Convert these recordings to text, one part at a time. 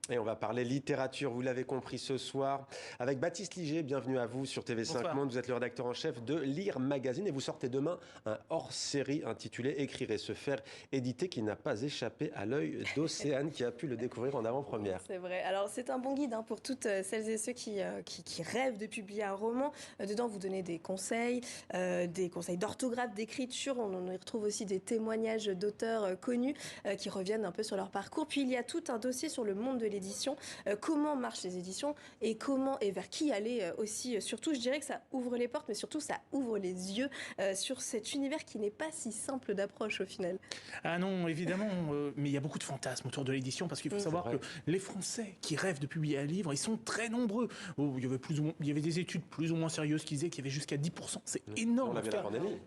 Et on va parler littérature, vous l'avez compris ce soir, avec Baptiste Liger. Bienvenue à vous sur TV5 Monde. Vous êtes le rédacteur en chef de Lire Magazine et vous sortez demain un hors-série intitulé « Écrire et se faire éditer » qui n'a pas échappé à l'œil d'Océane qui a pu le découvrir en avant-première. C'est vrai. Alors c'est un bon guide pour toutes celles et ceux qui rêvent de publier un roman. Dedans, vous donnez des conseils d'orthographe, d'écriture. On y retrouve aussi des témoignages d'auteurs connus qui reviennent un peu sur leur parcours. Puis il y a tout un dossier sur le monde de l'édition, comment marchent les éditions et comment et vers qui aller aussi. Surtout, je dirais que ça ouvre les portes, mais surtout ça ouvre les yeux sur cet univers qui n'est pas si simple d'approche au final. Ah non, évidemment, mais il y a beaucoup de fantasmes autour de l'édition parce qu'il faut savoir que les Français qui rêvent de publier un livre, ils sont très nombreux. Il y avait des études plus ou moins sérieuses qui disaient qu'il y avait jusqu'à 10%. C'est énorme. On avait la pandémie.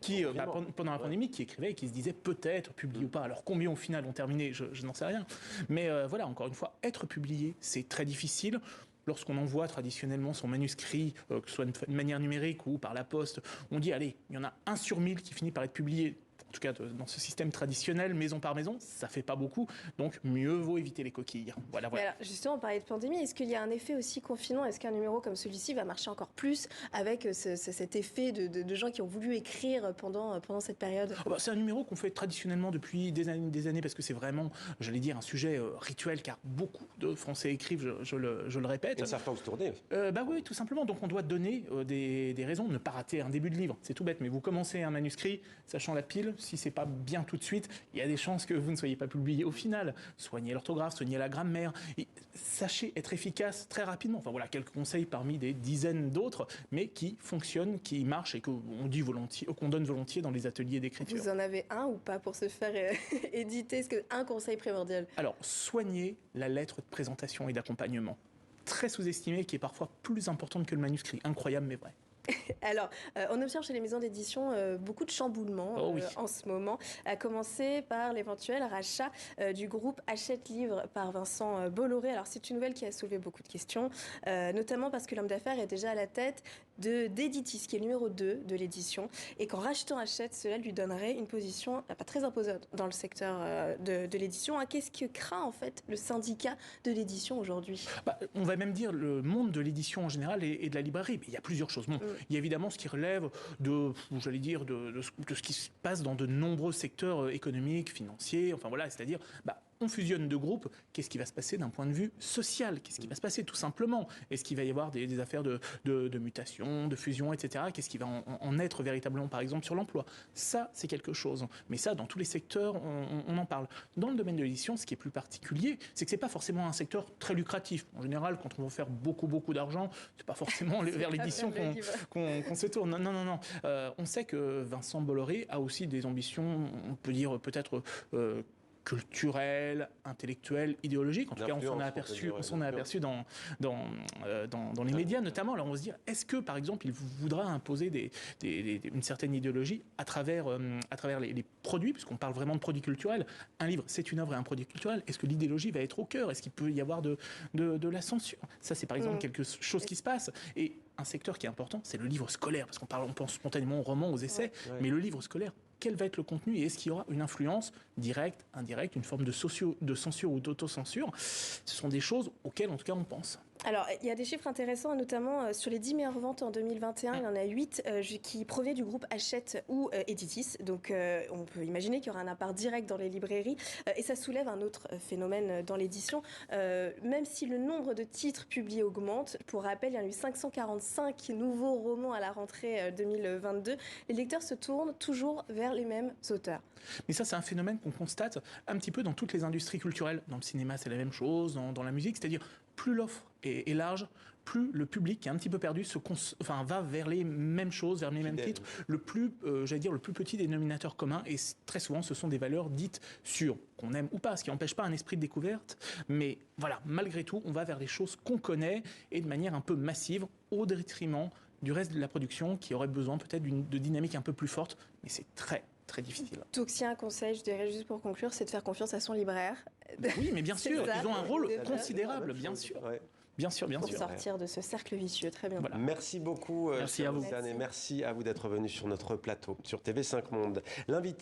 Pendant la pandémie, qui écrivaient et qui se disaient peut-être publier ou pas. Alors combien au final ont terminé, je n'en sais rien. Mais voilà, encore une fois, être publié, c'est très difficile. Lorsqu'on envoie traditionnellement son manuscrit, que ce soit de manière numérique ou par la poste, on dit, allez, il y en a 1 sur 1000 qui finit par être publié. En tout cas, dans ce système traditionnel, maison par maison, ça fait pas beaucoup. Donc, mieux vaut éviter les coquilles. Voilà. Alors, justement, on parlait de pandémie. Est-ce qu'il y a un effet aussi confinement? Est-ce qu'un numéro comme celui-ci va marcher encore plus avec cet effet de gens qui ont voulu écrire pendant cette période? C'est un numéro qu'on fait traditionnellement depuis des années parce que c'est vraiment, j'allais dire, un sujet rituel car beaucoup de Français écrivent, je le répète. Ils ne savent pas où se tourner. Oui, tout simplement. Donc, on doit donner des raisons. Ne pas rater un début de livre. C'est tout bête. Mais vous commencez un manuscrit, sachant la pile, si c'est pas bien tout de suite, il y a des chances que vous ne soyez pas publié au final. Soignez l'orthographe, soignez la grammaire. Et sachez être efficace très rapidement. Enfin voilà, quelques conseils parmi des dizaines d'autres, mais qui fonctionnent, qui marchent et qu'on donne volontiers dans les ateliers d'écriture. Vous en avez un ou pas pour se faire éditer? Est-ce qu'un conseil primordial? Alors, soignez la lettre de présentation et d'accompagnement. Très sous-estimée, qui est parfois plus importante que le manuscrit. Incroyable, mais vrai. Alors, on observe chez les maisons d'édition beaucoup de chamboulements en ce moment, à commencer par l'éventuel rachat du groupe Hachette Livre par Vincent Bolloré. Alors, c'est une nouvelle qui a soulevé beaucoup de questions, notamment parce que l'homme d'affaires est déjà à la tête d'Editis, qui est le numéro 2 de l'édition, et qu'en rachetant Hachette, cela lui donnerait une position pas très imposante dans le secteur de l'édition. Qu'est-ce que craint en fait le syndicat de l'édition aujourd'hui? On va même dire le monde de l'édition en général et de la librairie. Mais il y a plusieurs choses. Il y a évidemment ce qui relève de ce qui se passe dans de nombreux secteurs économiques, financiers, enfin voilà, c'est-à-dire, on fusionne deux groupes, qu'est-ce qui va se passer d'un point de vue social? Qu'est-ce qui va se passer tout simplement? Est-ce qu'il va y avoir des affaires de mutation, de fusion, etc. Qu'est-ce qui va en être véritablement, par exemple, sur l'emploi? Ça, c'est quelque chose. Mais ça, dans tous les secteurs, on en parle. Dans le domaine de l'édition, ce qui est plus particulier, c'est que c'est pas forcément un secteur très lucratif. En général, quand on veut faire beaucoup d'argent, c'est pas forcément vers l'édition qu'on se tourne. Non. On sait que Vincent Bolloré a aussi des ambitions, on peut dire peut-être culturel, intellectuel, idéologique. En tout cas, on s'en est aperçu dans les médias notamment. Alors on va se dire, est-ce que, par exemple, il voudra imposer une certaine idéologie à travers les produits, puisqu'on parle vraiment de produits culturels. Un livre, c'est une œuvre et un produit culturel. Est-ce que l'idéologie va être au cœur? Est-ce qu'il peut y avoir de la censure? Ça, c'est par exemple quelque chose qui se passe. Et un secteur qui est important, c'est le livre scolaire, parce on pense spontanément aux romans, aux essais, mais le livre scolaire, quel va être le contenu et est-ce qu'il y aura une influence directe, indirecte, une forme de censure ou d'autocensure? Ce sont des choses auxquelles, en tout cas, on pense. Alors, il y a des chiffres intéressants, notamment sur les 10 meilleures ventes en 2021, il y en a 8 qui provenaient du groupe Hachette ou Editis. Donc, on peut imaginer qu'il y aura un impact direct dans les librairies. Et ça soulève un autre phénomène dans l'édition. Même si le nombre de titres publiés augmente, pour rappel, il y en a eu 545 nouveaux romans à la rentrée 2022. Les lecteurs se tournent toujours vers les mêmes auteurs. Mais ça, c'est un phénomène qu'on constate un petit peu dans toutes les industries culturelles. Dans le cinéma, c'est la même chose, dans la musique, c'est-à-dire plus l'offre est large, plus le public qui est un petit peu perdu va vers les mêmes choses, vers les mêmes titres. Le plus petit dénominateur commun, et très souvent, ce sont des valeurs dites sûres, qu'on aime ou pas, ce qui n'empêche pas un esprit de découverte. Mais voilà, malgré tout, on va vers des choses qu'on connaît et de manière un peu massive, au détriment du reste de la production qui aurait besoin peut-être de dynamique un peu plus forte. Mais c'est très difficile. Donc, si un conseil, je dirais juste pour conclure, c'est de faire confiance à son libraire. Oui, mais bien sûr, ils ont un rôle considérable, bien sûr. Ouais. Bien sûr. Pour sortir de ce cercle vicieux. Très bien. Voilà. Merci beaucoup. Merci à vous. Et merci à vous d'être venu sur notre plateau, sur TV5 Monde. L'invité